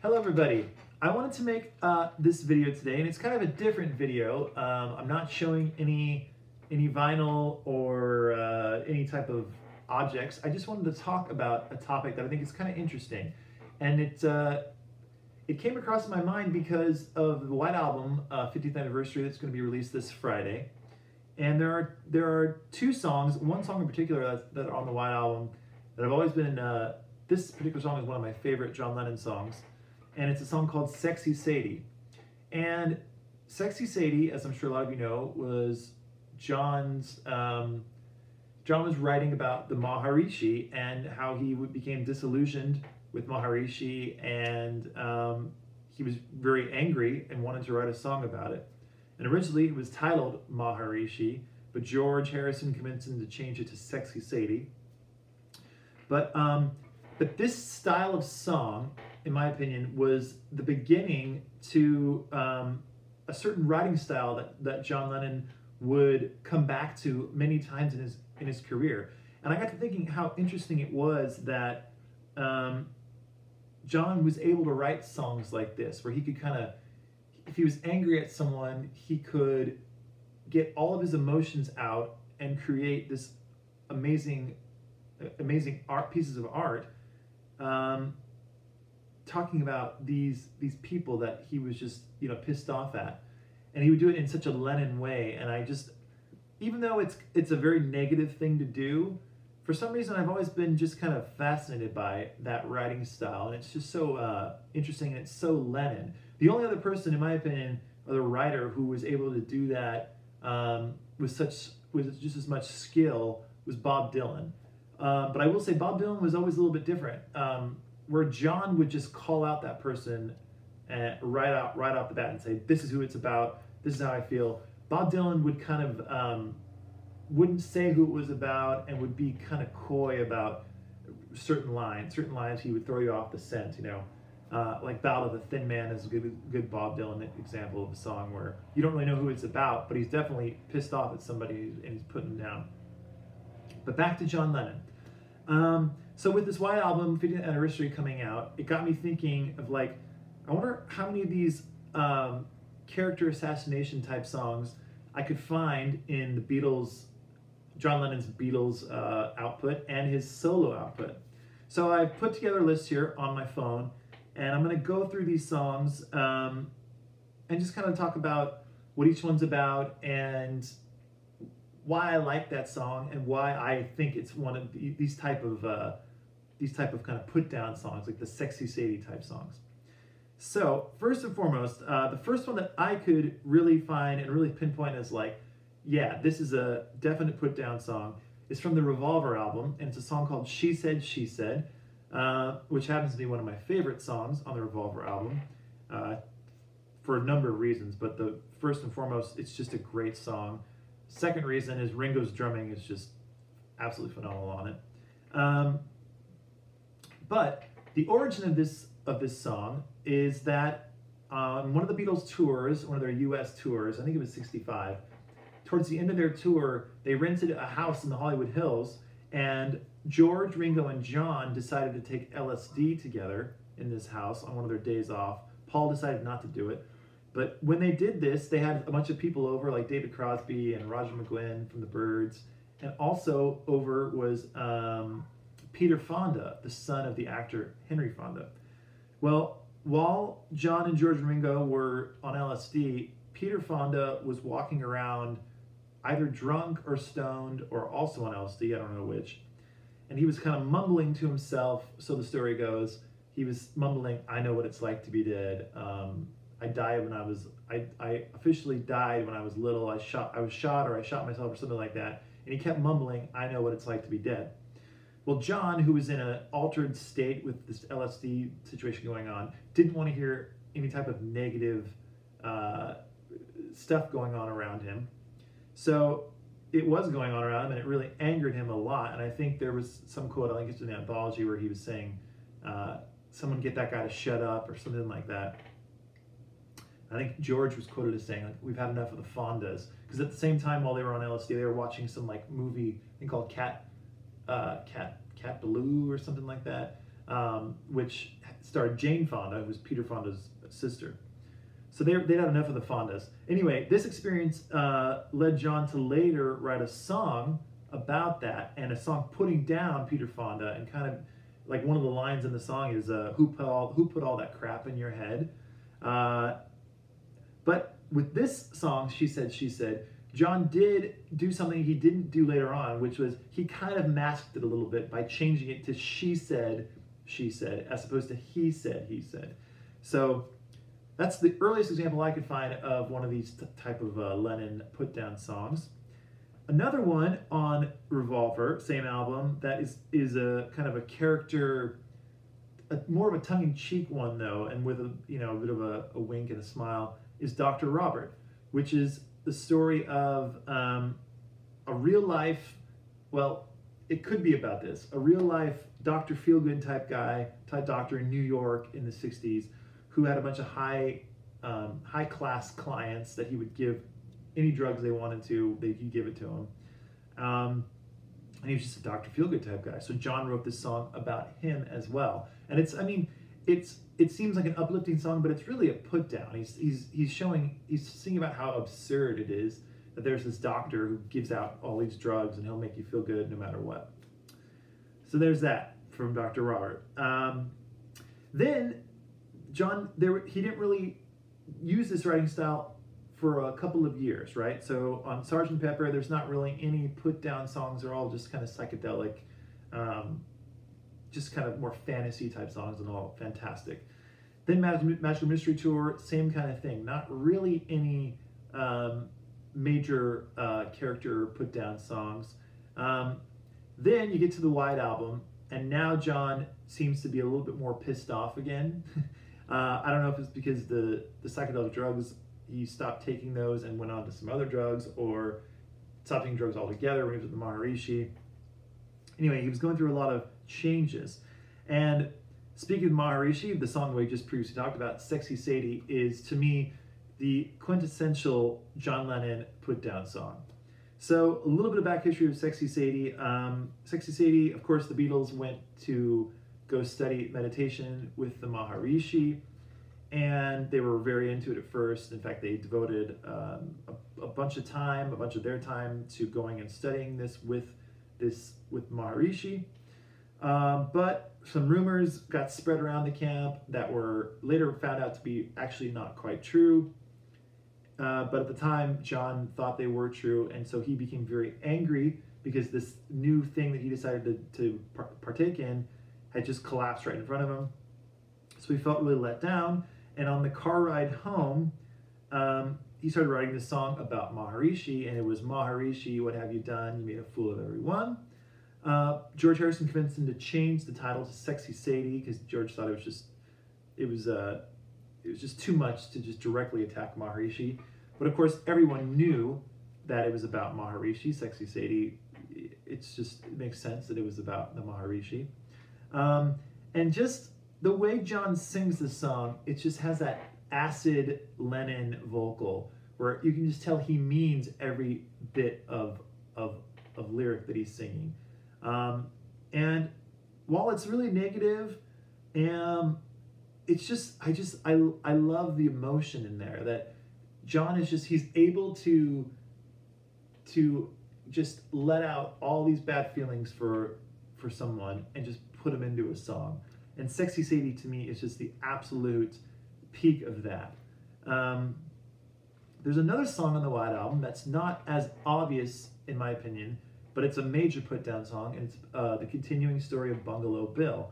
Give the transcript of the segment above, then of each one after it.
Hello everybody. I wanted to make this video today, and it's kind of a different video. I'm not showing any vinyl or any type of objects. I just wanted to talk about a topic that I think is kind of interesting, and it came across my mind because of the White Album 50th anniversary that's going to be released this Friday. And there are two songs, one song in particular that are on the White Album that I've always been. This particular song is one of my favorite John Lennon songs, and it's a song called Sexy Sadie. And Sexy Sadie, as I'm sure a lot of you know, was John's. John was writing about the Maharishi and how he became disillusioned with Maharishi, and he was very angry and wanted to write a song about it. And originally it was titled Maharishi, but George Harrison convinced him to change it to Sexy Sadie. But this style of song, in my opinion, was the beginning to a certain writing style that John Lennon would come back to many times in his career. And I got to thinking how interesting it was that John was able to write songs like this, where he could kind of, if he was angry at someone, he could get all of his emotions out and create this amazing pieces of art, talking about these people that he was just pissed off at, and he would do it in such a Lennon way. And I just, even though it's a very negative thing to do, for some reason I've always been just kind of fascinated by that writing style, and it's just so interesting, and it's so Lennon. The only other person, in my opinion, other writer who was able to do that with just as much skill was Bob Dylan. But I will say Bob Dylan was always a little bit different, where John would just call out that person right off the bat and say, "This is who it's about. This is how I feel." Bob Dylan would kind of wouldn't say who it was about, and would be kind of coy about certain lines. Certain lines he would throw you off the scent, like "Ballad of the Thin Man" is a good Bob Dylan example of a song where you don't really know who it's about, but he's definitely pissed off at somebody and he's putting them down. But back to John Lennon. So with this White Album 50th anniversary coming out, it got me thinking of, like, I wonder how many of these character assassination type songs I could find in the Beatles, John Lennon's Beatles output and his solo output. So I've put together a list here on my phone, and I'm going to go through these songs and just kind of talk about what each one's about and why I like that song and why I think it's one of these type of kind of put down songs, like the Sexy Sadie type songs. So first and foremost, the first one that I could really find and really pinpoint as, like, yeah, this is a definite put down song, is from the Revolver album, and it's a song called She Said, She Said, which happens to be one of my favorite songs on the Revolver album for a number of reasons, but the first and foremost, it's just a great song. Second reason is Ringo's drumming is just absolutely phenomenal on it. But the origin of this song is that on one of the Beatles tours, one of their US tours, I think it was 65, towards the end of their tour, they rented a house in the Hollywood Hills, and George, Ringo, and John decided to take LSD together in this house on one of their days off. Paul decided not to do it. But when they did this, they had a bunch of people over, like David Crosby and Roger McGuinn from the Byrds, and also over was Peter Fonda, the son of the actor Henry Fonda. Well, while John and George and Ringo were on LSD, Peter Fonda was walking around either drunk or stoned or also on LSD, I don't know which, and he was kind of mumbling to himself, so the story goes. He was mumbling, "I know what it's like to be dead. I officially died when I was little. I was shot, or I shot myself, or something like that." And he kept mumbling, "I know what it's like to be dead." Well, John, who was in an altered state with this LSD situation going on, didn't want to hear any type of negative stuff going on around him. So it was going on around him, and it really angered him a lot. And I think there was some quote, I think it's in the anthology, where he was saying, "Someone get that guy to shut up," or something like that. I think George was quoted as saying, like, "We've had enough of the Fondas," because at the same time, while they were on LSD, they were watching some movie I think called Cat Blue or something like that, which starred Jane Fonda, who was Peter Fonda's sister. So they'd had enough of the Fondas. Anyway, this experience led John to later write a song about that, and a song putting down Peter Fonda, and kind of like one of the lines in the song is who put all that crap in your head. But with this song, she said, John did do something he didn't do later on, which was he kind of masked it a little bit by changing it to she said, as opposed to he said. So that's the earliest example I could find of one of these type of Lennon put-down songs. Another one on Revolver, same album, that is a kind of a character, more of a tongue-in-cheek one though, and with a bit of a wink and a smile, is Dr. Robert, which is the story of a real life, well, it could be about this, a real life Dr. Feelgood type doctor in New York in the 60s, who had a bunch of high class clients that he would give any drugs they wanted to, he'd give it to them. And he was just a Dr. Feelgood type guy. So John wrote this song about him as well. And it seems like an uplifting song, but it's really a put down. He's singing about how absurd it is that there's this doctor who gives out all these drugs and he'll make you feel good no matter what. So there's that from Dr. Robert. Then John, he didn't really use this writing style for a couple of years, right? So on Sgt. Pepper, there's not really any put-down songs. They're all just kind of psychedelic, just kind of more fantasy type songs, and all fantastic. Then Magical Mystery Tour, same kind of thing. Not really any major character put-down songs. Then you get to the White Album, and now John seems to be a little bit more pissed off again. I don't know if it's because the psychedelic drugs, he stopped taking those and went on to some other drugs, or stopped taking drugs altogether when he was with the Maharishi. Anyway, he was going through a lot of changes. And speaking of Maharishi, the song we just previously talked about, Sexy Sadie, is to me the quintessential John Lennon put-down song. So a little bit of back history of Sexy Sadie. Sexy Sadie, of course, the Beatles went to go study meditation with the Maharishi, and they were very into it at first. In fact, they devoted a bunch of their time to going and studying this with Maharishi. But some rumors got spread around the camp that were later found out to be actually not quite true. But at the time, John thought they were true, and so he became very angry because this new thing that he decided to partake in had just collapsed right in front of him. So he felt really let down, and on the car ride home, he started writing this song about Maharishi, and it was, Maharishi, what have you done? You made a fool of everyone. George Harrison convinced him to change the title to Sexy Sadie because George thought it was just too much to just directly attack Maharishi. But of course, everyone knew that it was about Maharishi, Sexy Sadie. It makes sense that it was about the Maharishi. And just the way John sings the song, it just has that acid Lennon vocal where you can just tell he means every bit of lyric that he's singing. And while it's really negative, it's just, I love the emotion in there that John is he's able to just let out all these bad feelings for someone and just put them into a song. And Sexy Sadie to me is just the absolute peak of that. There's another song on the White Album that's not as obvious in my opinion, but it's a major put-down song, and it's the continuing story of Bungalow Bill.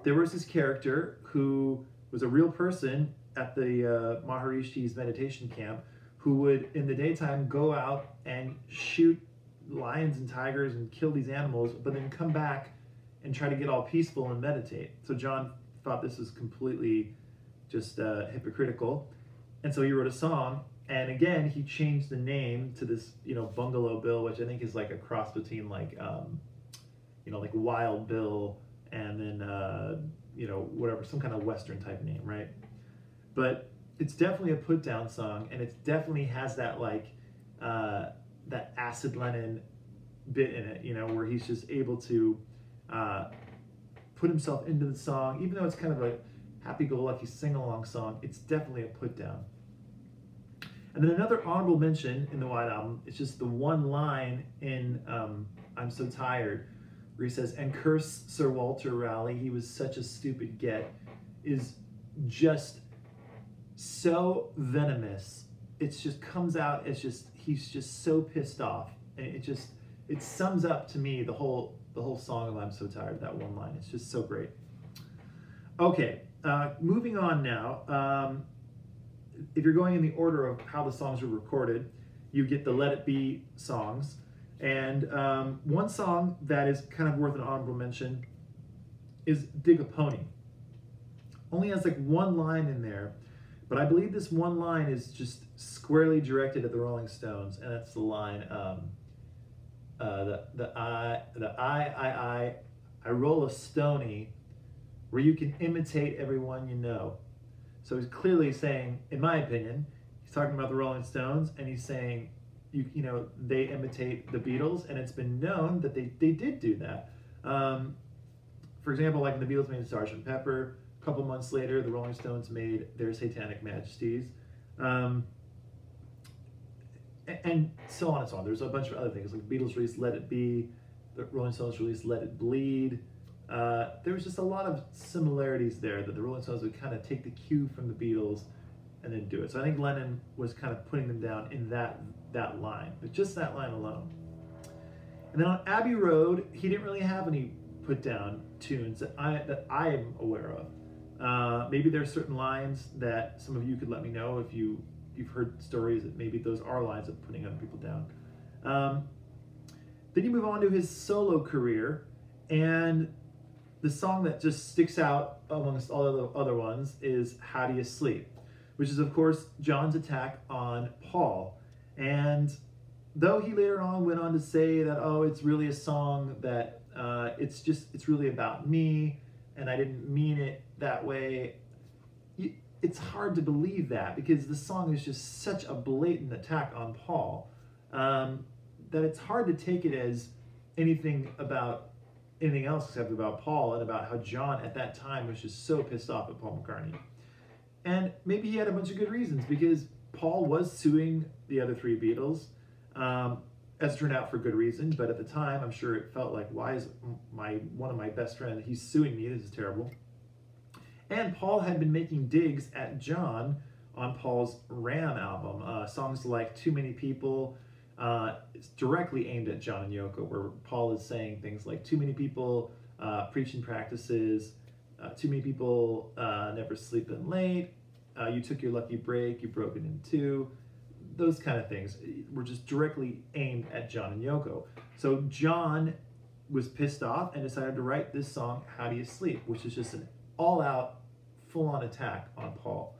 There was this character who was a real person at the Maharishi's meditation camp who would, in the daytime, go out and shoot lions and tigers and kill these animals, but then come back and try to get all peaceful and meditate. So John thought this was completely just hypocritical, and so he wrote a song. And again, he changed the name to this, Bungalow Bill, which I think is like a cross between like Wild Bill and then, whatever, some kind of Western type name, right? But it's definitely a put down song, and it definitely has that like, that acid Lennon bit in it, where he's just able to put himself into the song. Even though it's kind of a happy-go-lucky sing-along song, it's definitely a put-down. And then another honorable mention in the White Album is just the one line in I'm So Tired, where he says, "And curse Sir Walter Raleigh, he was such a stupid get," is just so venomous. It just comes out as just, he's just so pissed off. And it sums up to me the whole song of I'm So Tired, that one line. It's just so great. Okay, moving on now. If you're going in the order of how the songs were recorded, you get the Let It Be songs. And one song that is kind of worth an honorable mention is Dig a Pony. Only has like one line in there, but I believe this one line is just squarely directed at the Rolling Stones, and that's the line, I roll a stony where you can imitate everyone you know. So he's clearly saying, in my opinion, he's talking about the Rolling Stones, and he's saying, you know, they imitate the Beatles, and it's been known that they did do that. For example, like when the Beatles made Sgt. Pepper, a couple months later, the Rolling Stones made their Satanic Majesties, and so on and so on. There's a bunch of other things, like the Beatles released Let It Be, the Rolling Stones released Let It Bleed. There was just a lot of similarities there that the Rolling Stones would kind of take the cue from the Beatles and then do it. So I think Lennon was kind of putting them down in that line, but just that line alone. And then on Abbey Road, he didn't really have any put down tunes that I am aware of. Maybe there's certain lines that some of you could let me know if you've heard stories that maybe those are lines of putting other people down. Then you move on to his solo career, and the song that just sticks out amongst all the other ones is How Do You Sleep, which is, of course, John's attack on Paul. And though he later on went on to say that, oh, it's really a song that it's really about me, and I didn't mean it that way, it's hard to believe that, because the song is just such a blatant attack on Paul that it's hard to take it as anything else except about Paul, and about how John at that time was just so pissed off at Paul McCartney. And maybe he had a bunch of good reasons, because Paul was suing the other three Beatles, as it turned out for good reasons, but at the time I'm sure it felt like, why is one of my best friends, he's suing me, this is terrible. And Paul had been making digs at John on Paul's Ram album. Songs like Too Many People, it's directly aimed at John and Yoko, where Paul is saying things like, too many people, preaching practices, too many people never sleeping late, you took your lucky break, you broke it in two. Those kind of things were just directly aimed at John and Yoko. So John was pissed off and decided to write this song, How Do You Sleep, which is just an all-out, full-on attack on Paul.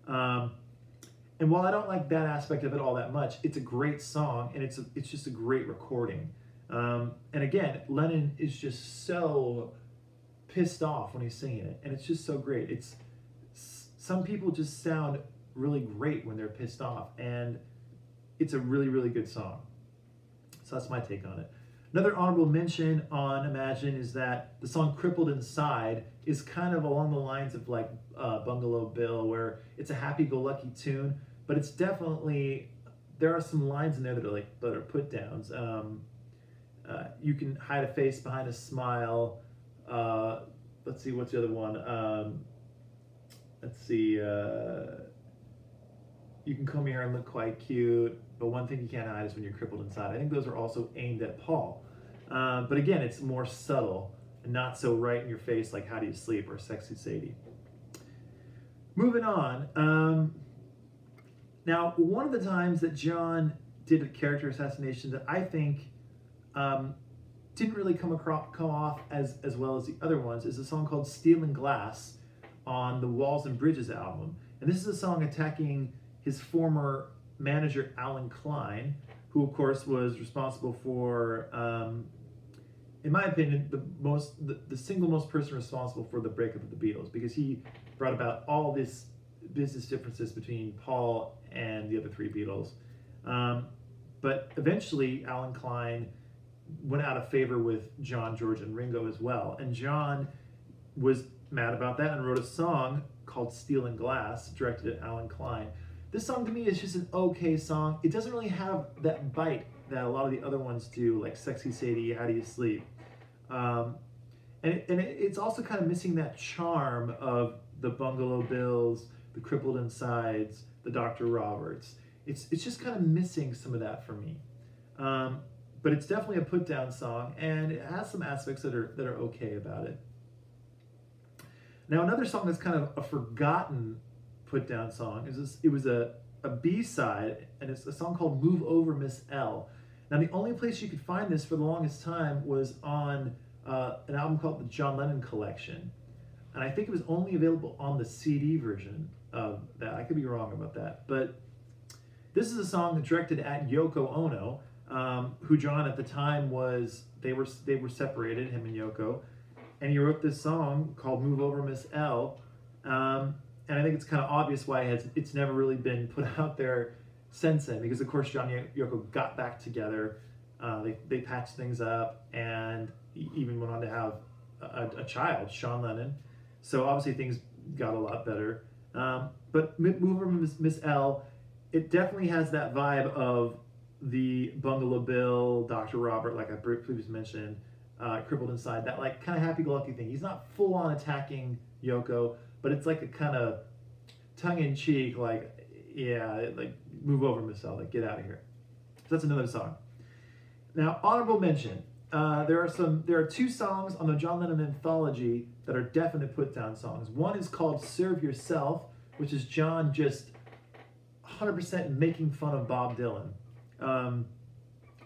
And while I don't like that aspect of it all that much, it's a great song, and it's just a great recording. And again, Lennon is just so pissed off when he's singing it, and it's just so great. Some people just sound really great when they're pissed off, and it's a really, really good song. So that's my take on it. Another honorable mention on Imagine is that the song Crippled Inside is kind of along the lines of like Bungalow Bill, where it's a happy-go-lucky tune, but it's definitely, there are some lines in there that are put downs. You can hide a face behind a smile. Let's see, what's the other one? Let's see, you can comb your hair and look quite cute, but one thing you can't hide is when you're crippled inside. I think those are also aimed at Paul. But again, it's more subtle and not so right in your face like How Do You Sleep or Sexy Sadie. Moving on. Now, one of the times that John did a character assassination that I think didn't really come off as well as the other ones is a song called Stealing Glass on the Walls and Bridges album. And this is a song attacking his former manager, Alan Klein, who of course was responsible for, in my opinion, the single most person responsible for the breakup of the Beatles, because he brought about all this business differences between Paul and the other three Beatles. But eventually, Alan Klein went out of favor with John, George, and Ringo as well. And John was mad about that and wrote a song called Steel and Glass, directed at Alan Klein. This song to me is just an okay song. It doesn't really have that bite that a lot of the other ones do, like Sexy Sadie, How Do You Sleep? It's also kind of missing that charm of the Bungalow Bills, the Crippled Insides, the Dr. Roberts. It's just kind of missing some of that for me. But it's definitely a put-down song, and it has some aspects that are okay about it. Now, another song that's kind of a forgotten put-down song it was a B-side, and it's a song called Move Over Miss L. Now, the only place you could find this for the longest time was on an album called the John Lennon Collection. And I think it was only available on the CD version of that. I could be wrong about that. But this is a song directed at Yoko Ono, who John at the time was, they were separated, him and Yoko. And he wrote this song called Move Over Miss L. And I think it's kind of obvious why it's never really been put out there since then, because of course John and Yoko got back together, they patched things up, and even went on to have a child, Sean Lennon. So obviously things got a lot better. But Move Over Miss L, it definitely has that vibe of the Bungalow Bill, Dr. Robert, like I previously mentioned, Crippled Inside, that like kind of happy-go-lucky thing. He's not full-on attacking Yoko, but it's like a kind of tongue-in-cheek, like, yeah, like, move over, Miss L, like, get out of here. So that's another song. Now, honorable mention. There are two songs on the John Lennon anthology that are definite put-down songs. One is called Serve Yourself, which is John just 100% making fun of Bob Dylan.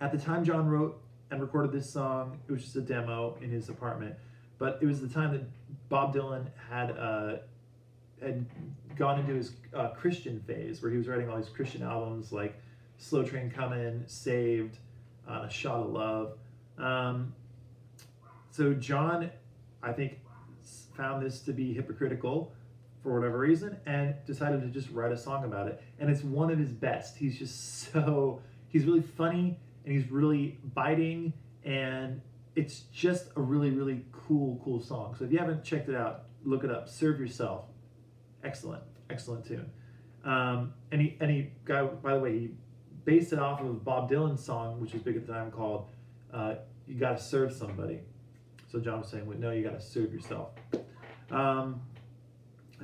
At the time John wrote and recorded this song, it was just a demo in his apartment, but it was the time that Bob Dylan had gone into his Christian phase, where he was writing all these Christian albums like Slow Train Comin', Saved, A Shot of Love. So John, I think, found this to be hypocritical for whatever reason and decided to just write a song about it. And it's one of his best. He's just he's really funny, and he's really biting, and it's just a really, really cool song. So if you haven't checked it out, look it up. Serve Yourself. Excellent tune. And he by the way, he based it off of Bob Dylan's song, which was big at the time, called You Gotta Serve Somebody. So John was saying, well, no, you gotta serve yourself. And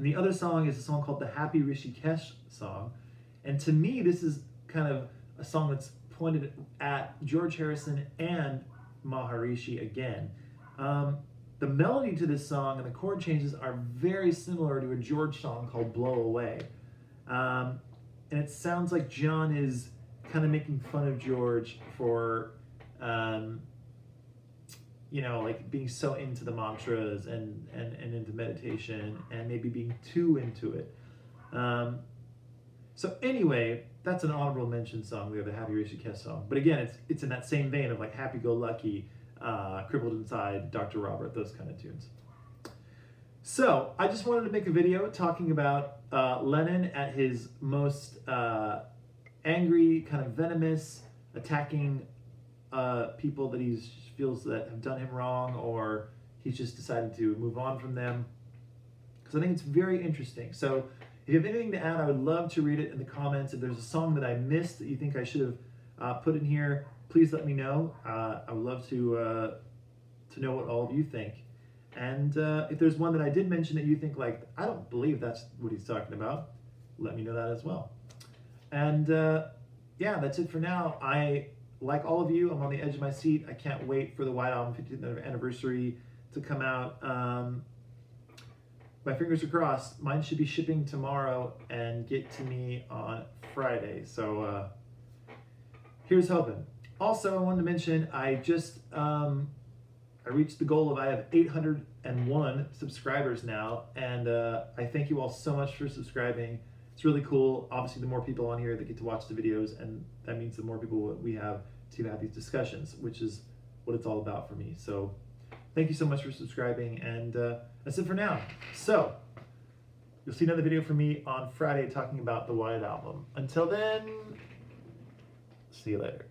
the other song is a song called the Happy Rishikesh song. And to me, this is kind of a song that's pointed at George Harrison and Maharishi again. The melody to this song and the chord changes are very similar to a George song called Blow Away. And it sounds like John is kind of making fun of George for, you know, like being so into the mantras and into meditation, and maybe being too into it. So anyway, that's an honorable mention song. We have the Happy Rishikesh song. But again, it's in that same vein of like Happy-Go-Lucky, Crippled Inside, Dr. Robert, those kind of tunes. So I just wanted to make a video talking about Lennon at his most angry, kind of venomous, attacking people that he feels that have done him wrong, or he's just decided to move on from them. Because I think it's very interesting. So if you have anything to add, I would love to read it in the comments. If there's a song that I missed that you think I should have put in here, please let me know. I would love to know what all of you think. And if there's one that I did mention that you think, like, I don't believe that's what he's talking about, let me know that as well. And yeah, that's it for now. Like all of you, I'm on the edge of my seat. I can't wait for the White Album 50th anniversary to come out. My fingers are crossed. Mine should be shipping tomorrow and get to me on Friday. So here's hoping. Also, I wanted to mention, I just I reached the goal of, I have 801 subscribers now, and I thank you all so much for subscribing. It's really cool. Obviously, the more people on here that get to watch the videos, and that means the more people we have to have these discussions, which is what it's all about for me. So thank you so much for subscribing, and that's it for now. So you'll see another video from me on Friday talking about the White Album. Until then, see you later.